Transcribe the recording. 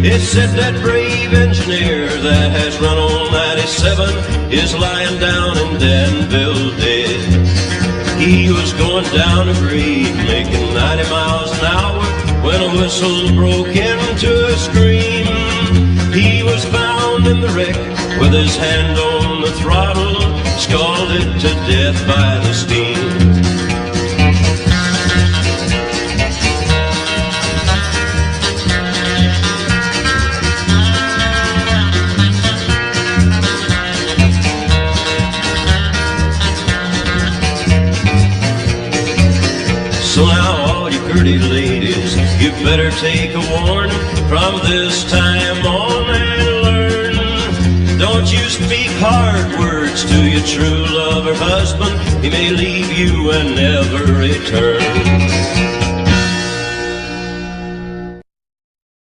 It said that brave engineer that has run on 97 is lying down in Danville dead. He was going down a grade, making 90 miles an hour, when a whistle broke into a scream. He was found in the wreck with his hand on the throttle, scalded to death by the steam. So now all you pretty ladies, you better take a warning from this time on and learn. Don't you speak hard words to your true love or husband. He may leave you and never return.